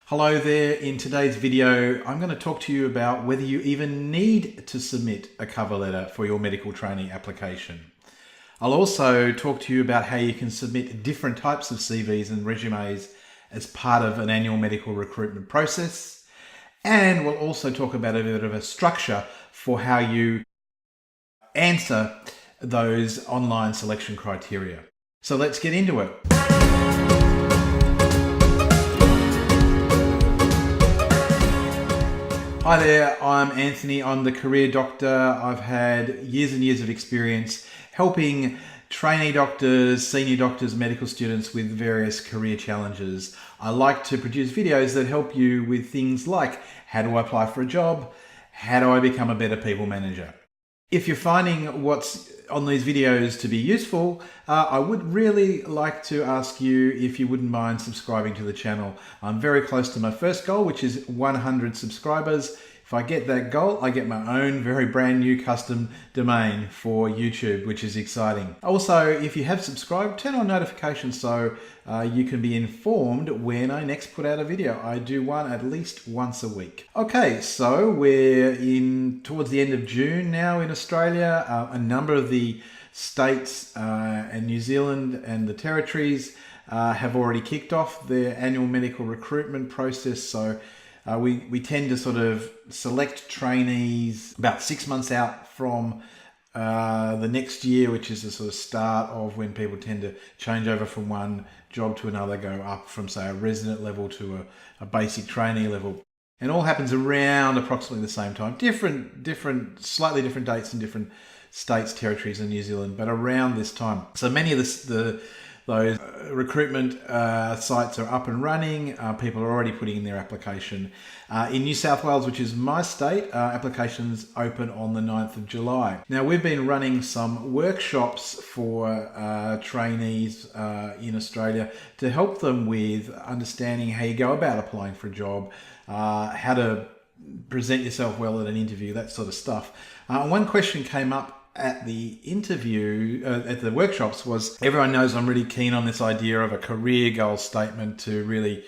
Hello there. In today's video, I'm going to talk to you about whether you even need to submit a cover letter for your medical trainee application. I'll also talk to you about how you can submit different types of CVs and resumes as part of an annual medical recruitment process. And we'll also talk about a bit of a structure for how you answer those online selection criteria. So let's get into it. Hi there, I'm Anthony. I'm the career doctor. I've had years and years of experience helping trainee doctors, senior doctors, medical students with various career challenges. I like to produce videos that help you with things like how do I apply for a job? How do I become a better people manager? If you're finding what's on these videos to be useful, I would really like to ask you if you wouldn't mind subscribing to the channel. I'm very close to my first goal, which is 100 subscribers. If I get that goal, I get my own very brand new custom domain for YouTube, which is exciting. Also, if you have subscribed, turn on notifications so you can be informed when I next put out a video. I do one at least once a week. Okay, so we're towards the end of June now in Australia. A number of the states and New Zealand and the territories have already kicked off their annual medical recruitment process. So we tend to sort of select trainees about 6 months out from the next year, which is the sort of start of when people tend to change over from one job to another, go up from, say, a resident level to a basic trainee level. And all happens around approximately the same time. Slightly different dates in different states, territories, and New Zealand, but around this time. So many of those recruitment sites are up and running. People are already putting in their application. In New South Wales, which is my state, applications open on the 9th of July. Now, we've been running some workshops for trainees in Australia to help them with understanding how you go about applying for a job, how to present yourself well at an interview, that sort of stuff. One question came up at the interview, at the workshops, was everyone knows I'm really keen on this idea of a career goal statement to really,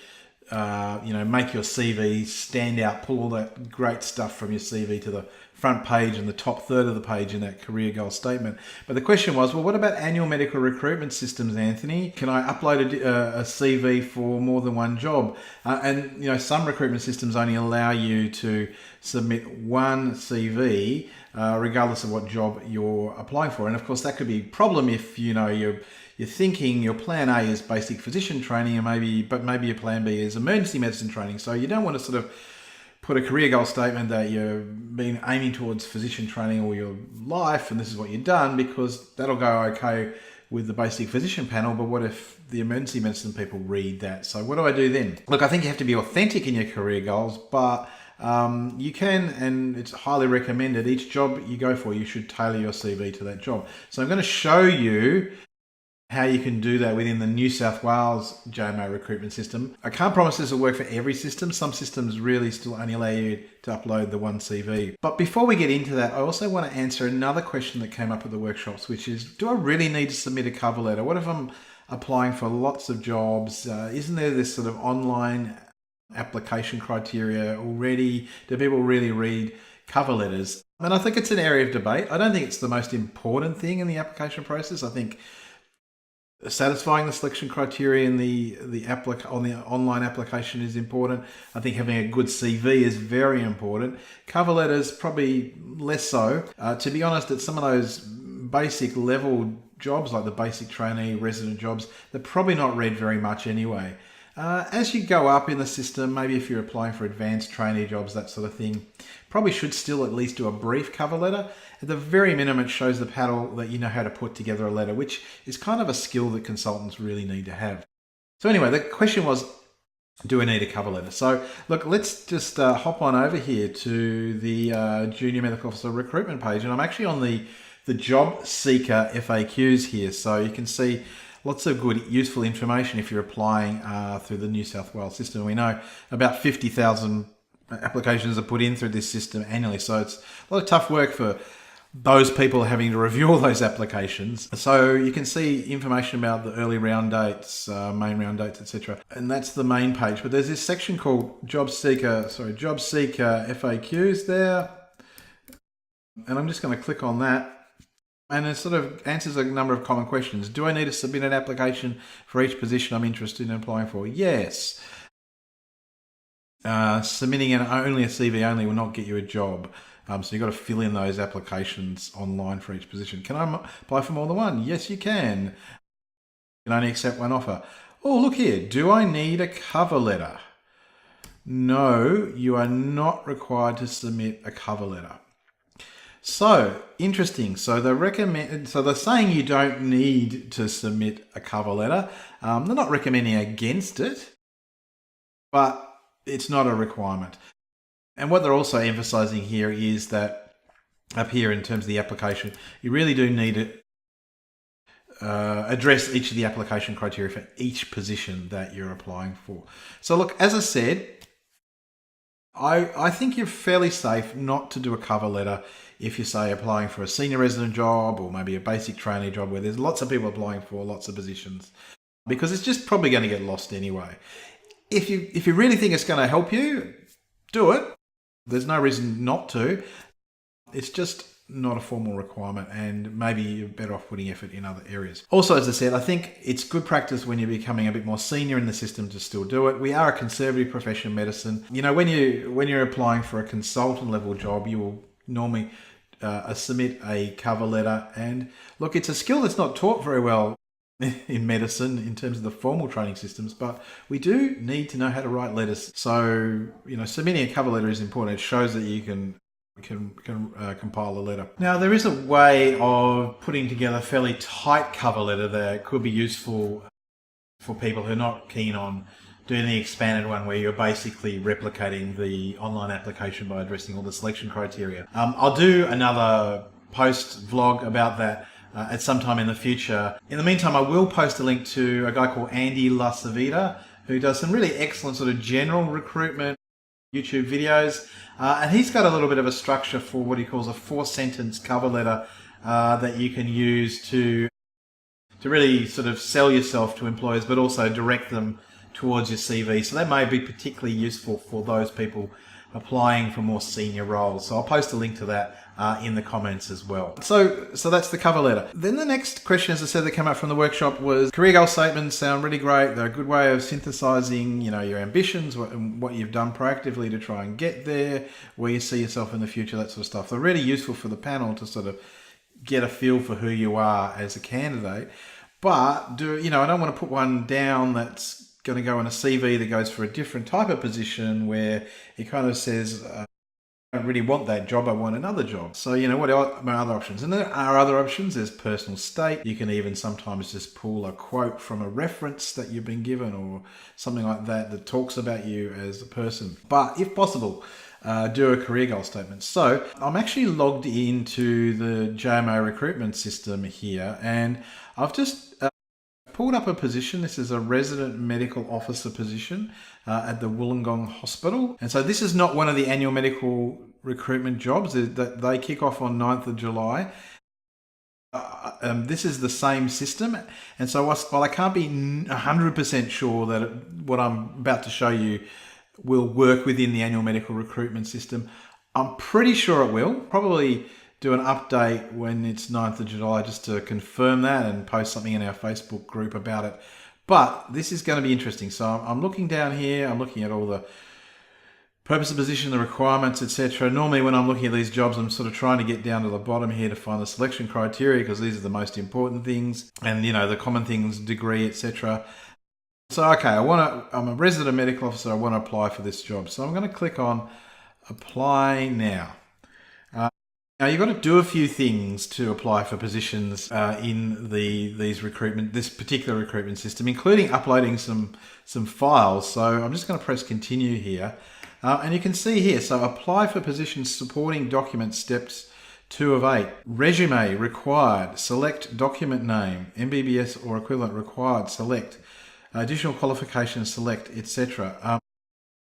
make your CV stand out, pull all that great stuff from your CV to the front page and the top third of the page in that career goal statement. But the question was, well, what about annual medical recruitment systems, Anthony? Can I upload a CV for more than one job? And some recruitment systems only allow you to submit one CV regardless of what job you're applying for. And of course, that could be a problem if you're thinking your plan A is basic physician training, but maybe your plan B is emergency medicine training. So you don't want to sort of put a career goal statement that you've been aiming towards physician training all your life and this is what you've done, because that'll go okay with the basic physician panel. But what if the emergency medicine people read that? So what do I do then? Look, I think you have to be authentic in your career goals, but you can, and it's highly recommended, each job you go for, you should tailor your CV to that job. So I'm going to show you how you can do that within the New South Wales JMA recruitment system. I can't promise this will work for every system. Some systems really still only allow you to upload the one CV. But before we get into that, I also want to answer another question that came up at the workshops, which is, do I really need to submit a cover letter? What if I'm applying for lots of jobs? Isn't there this sort of online application criteria already? Do people really read cover letters? And I think it's an area of debate. I don't think it's the most important thing in the application process. I think satisfying the selection criteria in the online application is important. I think having a good CV is very important. Cover letters probably less so. To be honest, at some of those basic level jobs like the basic trainee resident jobs, they're probably not read very much anyway. As you go up in the system, maybe if you're applying for advanced trainee jobs, that sort of thing, probably should still at least do a brief cover letter. At the very minimum, it shows the panel that you know how to put together a letter, which is kind of a skill that consultants really need to have. So anyway, the question was, do I need a cover letter? So look, let's just hop on over here to the Junior Medical Officer recruitment page. And I'm actually on the job seeker FAQs here. So you can see lots of good, useful information if you're applying through the New South Wales system. We know about 50,000 applications are put in through this system annually. So it's a lot of tough work for those people are having to review all those applications. So you can see information about the early round dates, main round dates, etc. And that's the main page. But there's this section called Job Seeker FAQs there. And I'm just going to click on that. And it sort of answers a number of common questions. Do I need to submit an application for each position I'm interested in applying for? Yes. Submitting only a CV only will not get you a job. So you've got to fill in those applications online for each position. Can I apply for more than one? Yes, you can. You can only accept one offer. Oh, look here. Do I need a cover letter? No, you are not required to submit a cover letter. So interesting. So they're saying you don't need to submit a cover letter. They're not recommending against it, but it's not a requirement. And what they're also emphasizing here is that up here in terms of the application, you really do need to address each of the application criteria for each position that you're applying for. So look, as I said, I think you're fairly safe not to do a cover letter if you're, say, applying for a senior resident job or maybe a basic trainee job where there's lots of people applying for lots of positions, because it's just probably going to get lost anyway. If you really think it's going to help you, do it. There's no reason not to. It's just not a formal requirement, and maybe you're better off putting effort in other areas. Also, as I said, I think it's good practice when you're becoming a bit more senior in the system to still do it. We are a conservative profession, medicine. You know, when you're applying for a consultant level job, you will normally submit a cover letter. And look, it's a skill that's not taught very well in medicine in terms of the formal training systems, but we do need to know how to write letters. So, you know, submitting a cover letter is important. It shows that you can compile a letter. Now, there is a way of putting together a fairly tight cover letter that could be useful for people who are not keen on doing the expanded one where you're basically replicating the online application by addressing all the selection criteria. I'll do another post vlog about that at some time in the future. In the meantime, I will post a link to a guy called Andy Llewellyn, who does some really excellent sort of general recruitment YouTube videos, and he's got a little bit of a structure for what he calls a 4-sentence cover letter that you can use to really sort of sell yourself to employers, but also direct them towards your CV. So that may be particularly useful for those people applying for more senior roles. So I'll post a link to that in the comments as well. So that's the cover letter. Then the next question, as I said, that came up from the workshop was career goal statements. Sound really great. They're a good way of synthesizing, you know, your ambitions, what you've done proactively to try and get there, where you see yourself in the future, that sort of stuff. They're really useful for the panel to sort of get a feel for who you are as a candidate. But I don't want to put one down that's going to go in a CV that goes for a different type of position where it kind of says, I don't really want that job, I want another job. So, what are my other options? And there are other options. There's personal state. You can even sometimes just pull a quote from a reference that you've been given or something like that talks about you as a person. But if possible, do a career goal statement. So I'm actually logged into the JMO recruitment system here, and I've just pulled up a position. This is a resident medical officer position at the Wollongong Hospital. And so this is not one of the annual medical recruitment jobs that they kick off on 9th of July. This is the same system. And so while I can't be 100% sure that what I'm about to show you will work within the annual medical recruitment system, I'm pretty sure it will. Probably do an update when it's 9th of July just to confirm that and post something in our Facebook group about it. But this is going to be interesting. So I'm looking down here, I'm looking at all the purpose of position, the requirements, etc. Normally when I'm looking at these jobs, I'm sort of trying to get down to the bottom here to find the selection criteria, because these are the most important things, and the common things, degree, etc. So okay, I'm a resident medical officer, I want to apply for this job. So I'm going to click on apply now. Now you've got to do a few things to apply for positions in this particular recruitment system, including uploading some files. So I'm just going to press continue here, and you can see here. So apply for positions supporting document steps 2 of 8. Resume required. Select document name. MBBS or equivalent required. Select additional qualifications. Select, etc.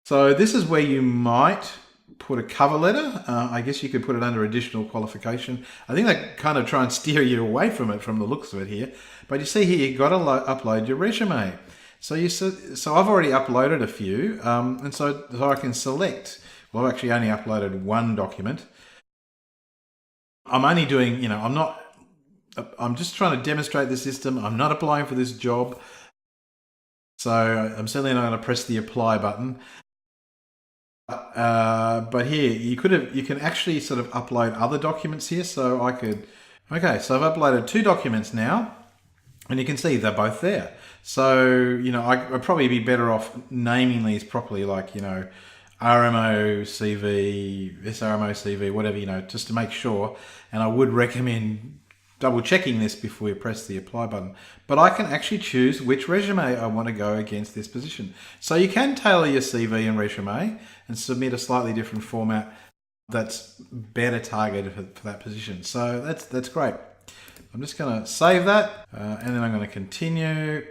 So this is where you might put a cover letter. I guess you could put it under additional qualification. I think they kind of try and steer you away from it from the looks of it here. But you see here, you've got to upload your resume. So I've already uploaded a few, and so I can select. Well, I've actually only uploaded one document. I'm only doing, I'm just trying to demonstrate the system. I'm not applying for this job. So I'm certainly not going to press the apply button. But here, you can actually sort of upload other documents here. So okay, so I've uploaded 2 documents now, and you can see they're both there. So, I'd probably be better off naming these properly, like, RMO CV, SRMO CV, whatever, just to make sure. And I would recommend double checking this before you press the apply button. But I can actually choose which resume I want to go against this position. So you can tailor your CV and resume and submit a slightly different format that's better targeted for that position. So that's great. I'm just going to save that and then I'm going to continue.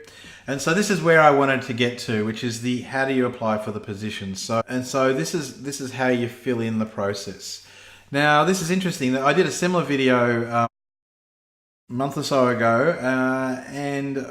And so this is where I wanted to get to, which is the how do you apply for the position. So this is how you fill in the process. Now this is interesting that I did a similar video a month or so ago, and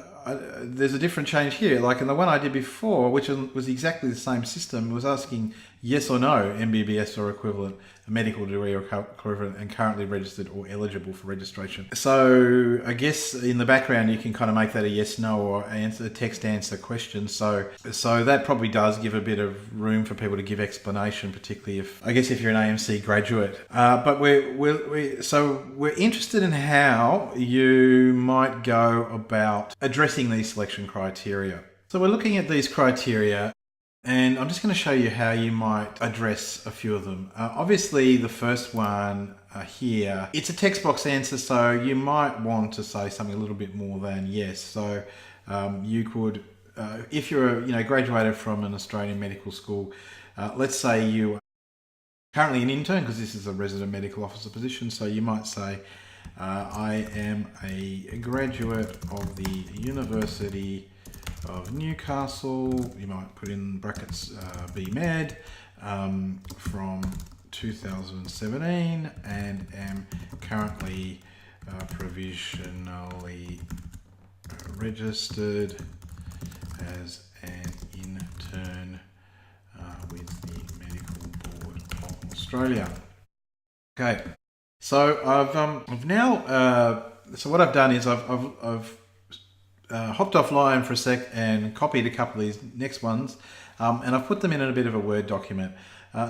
there's a different change here. Like in the one I did before, which was exactly the same system, was asking yes or no, MBBS or equivalent, a medical degree or equivalent, and currently registered or eligible for registration. So I guess in the background you can kind of make that a yes, no, or a text answer question. So that probably does give a bit of room for people to give explanation, particularly if you're an AMC graduate. But we're interested in how you might go about addressing these selection criteria. So we're looking at these criteria, and I'm just going to show you how you might address a few of them. Obviously, the first one here, it's a text box answer, so you might want to say something a little bit more than yes. So you could, if you're graduated from an Australian medical school, let's say you are currently an intern, because this is a resident medical officer position, so you might say, I am a graduate of the University of Newcastle, you might put in brackets BMed, from 2017, and am currently provisionally registered as an intern with the Medical Board of Australia. Okay, so I've now so what I've done is I've hopped offline for a sec and copied a couple of these next ones, and I've put them in a bit of a Word document.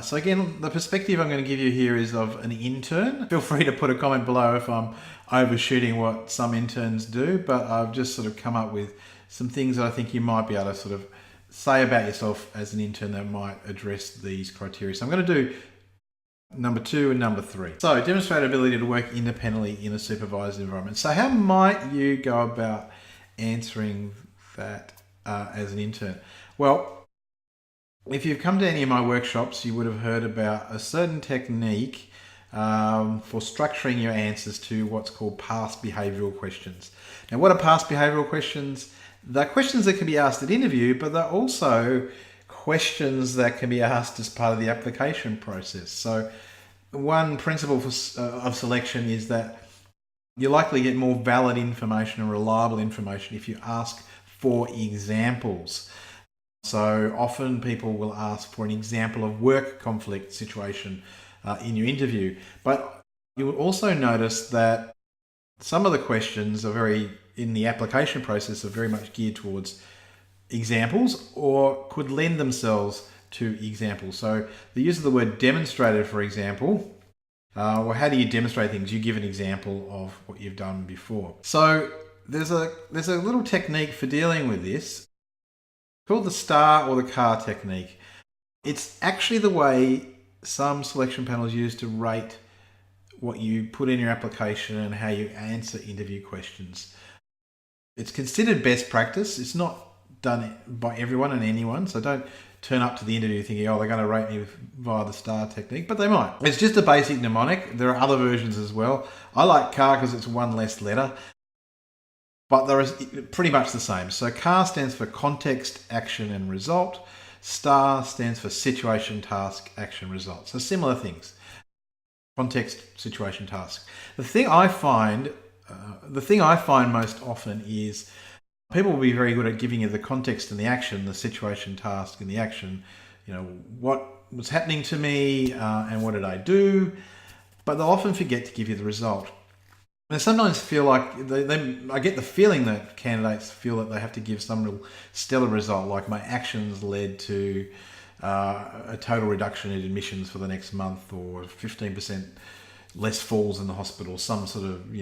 So again, the perspective I'm going to give you here is of an intern. Feel free to put a comment below if I'm overshooting what some interns do, but I've just sort of come up with some things that I think you might be able to sort of say about yourself as an intern that might address these criteria. So I'm going to do number 2 and number 3. So demonstrate ability to work independently in a supervised environment. So how might you go about answering that as an intern? Well, if you've come to any of my workshops, you would have heard about a certain technique for structuring your answers to what's called past behavioural questions. Now, what are past behavioural questions? They're questions that can be asked at interview, but they're also questions that can be asked as part of the application process. So one principle of selection is that you likely get more valid information and reliable information if you ask for examples. So often people will ask for an example of work conflict situation in your interview. But you will also notice that some of the questions in the application process are very much geared towards examples or could lend themselves to examples. So the use of the word demonstrated, for example, well, how do you demonstrate things? You give an example of what you've done before. So there's a little technique for dealing with this called the star or the car technique. It's actually the way some selection panels use to rate what you put in your application and how you answer interview questions. It's considered best practice. It's not done by everyone and anyone, so don't turn up to the interview thinking, oh, they're going to rate me via the star technique, but they might. It's just a basic mnemonic. There are other versions as well. I like car because it's one less letter, but they're pretty much the same. So CAR stands for context, action, and result. STAR stands for situation, task, action, result. So similar things. Context, situation, task. The thing I find most often is people will be very good at giving you the context and the action, the situation, task, and the action. What was happening to me and what did I do? But they'll often forget to give you the result. And I sometimes feel like I get the feeling that candidates feel that they have to give some real stellar result, like my actions led to a total reduction in admissions for the next month, or 15% less falls in the hospital, some sort of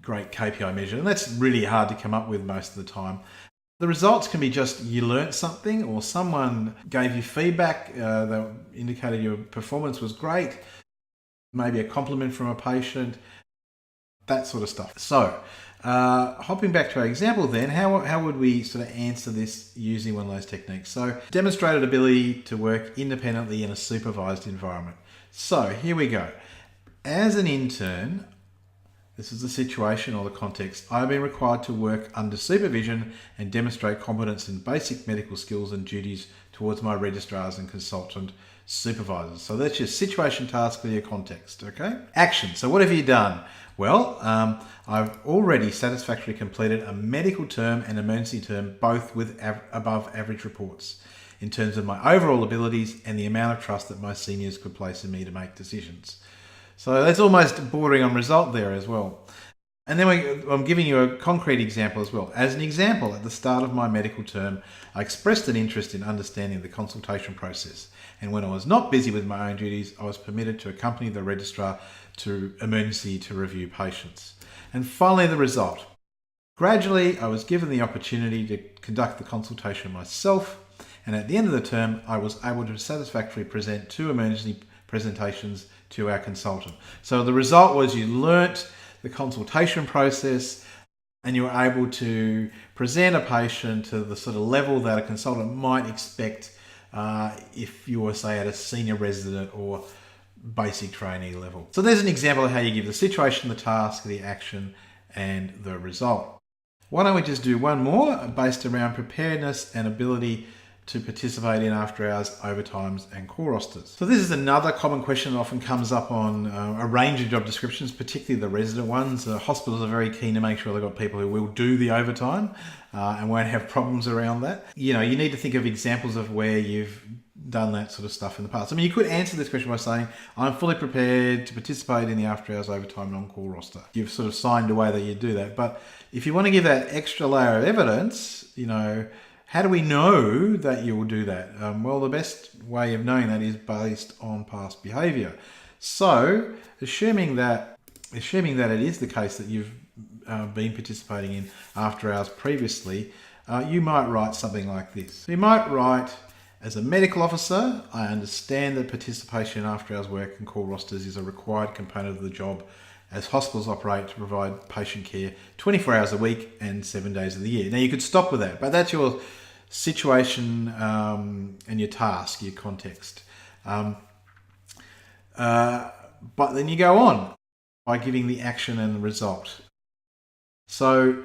great KPI measure. And that's really hard to come up with most of the time. The results can be just you learnt something, or someone gave you feedback that indicated your performance was great, maybe a compliment from a patient, that sort of stuff. So hopping back to our example then, how would we sort of answer this using one of those techniques? So demonstrated ability to work independently in a supervised environment. So here we go. As an intern, this is the situation or the context. I've been required to work under supervision and demonstrate competence in basic medical skills and duties towards my registrars and consultant supervisors. So that's your situation, task, or your context, okay? Action. So what have you done? Well, I've already satisfactorily completed a medical term and emergency term, both with above average reports in terms of my overall abilities and the amount of trust that my seniors could place in me to make decisions. So that's almost bordering on result there as well. And then I'm giving you a concrete example as well. As an example, at the start of my medical term, I expressed an interest in understanding the consultation process. And when I was not busy with my own duties, I was permitted to accompany the registrar to emergency to review patients. And finally, the result. Gradually, I was given the opportunity to conduct the consultation myself. And at the end of the term, I was able to satisfactorily present 2 emergency presentations to our consultant. So the result was you learnt the consultation process and you were able to present a patient to the sort of level that a consultant might expect if you were, say, at a senior resident or basic trainee level. So there's an example of how you give the situation, the task, the action, and the result. Why don't we just do one more based around preparedness and ability to participate in after hours, overtimes, and core rosters. So this is another common question that often comes up on a range of job descriptions, particularly the resident ones. Hospitals are very keen to make sure they've got people who will do the overtime and won't have problems around that. You need to think of examples of where you've done that sort of stuff in the past. I mean, you could answer this question by saying, I'm fully prepared to participate in the after hours, overtime, and on-call roster. You've sort of signed away that you do that. But if you want to give that extra layer of evidence, how do we know that you will do that? Well, the best way of knowing that is based on past behaviour. So, assuming that it is the case that you've been participating in after hours previously, you might write something like this. You might write, as a medical officer, I understand that participation in after hours work and call rosters is a required component of the job as hospitals operate to provide patient care 24 hours a week and 7 days of the year. Now, you could stop with that, but that's your situation and your task, your context. But then you go on by giving the action and the result. So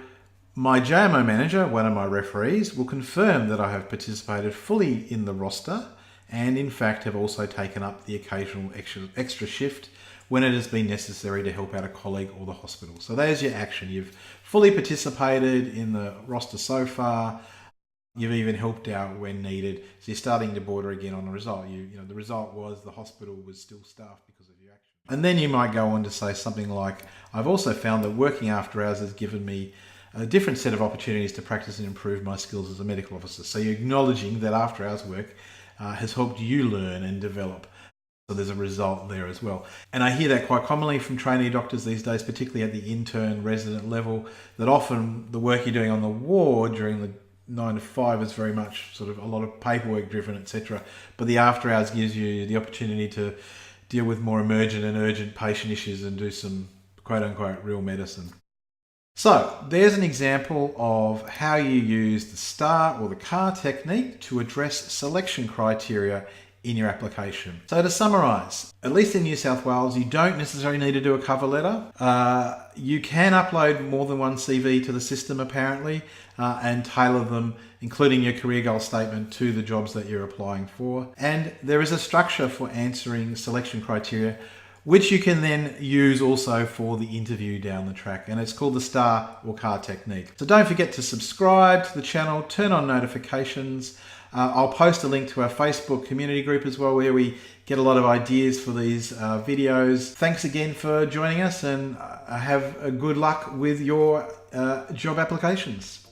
my JMO manager, one of my referees, will confirm that I have participated fully in the roster and in fact have also taken up the occasional extra shift when it has been necessary to help out a colleague or the hospital. So there's your action. You've fully participated in the roster so far. You've even helped out when needed. So you're starting to border again on the result. The result was the hospital was still staffed because of your action. And then you might go on to say something like, I've also found that working after hours has given me a different set of opportunities to practice and improve my skills as a medical officer. So you're acknowledging that after hours work has helped you learn and develop. So there's a result there as well. And I hear that quite commonly from trainee doctors these days, particularly at the intern resident level, that often the work you're doing on the ward during the 9 to 5 is very much sort of a lot of paperwork driven, etc. But the after hours gives you the opportunity to deal with more emergent and urgent patient issues and do some quote unquote real medicine. So there's an example of how you use the STAR or the CAR technique to address selection criteria in your application. So to summarise, at least in New South Wales, you don't necessarily need to do a cover letter. You can upload more than one CV to the system apparently and tailor them, including your career goal statement, to the jobs that you're applying for. And there is a structure for answering selection criteria, which you can then use also for the interview down the track. And it's called the STAR or CAR technique. So don't forget to subscribe to the channel, turn on notifications. I'll post a link to our Facebook community group as well, where we get a lot of ideas for these videos. Thanks again for joining us, and have a good luck with your job applications.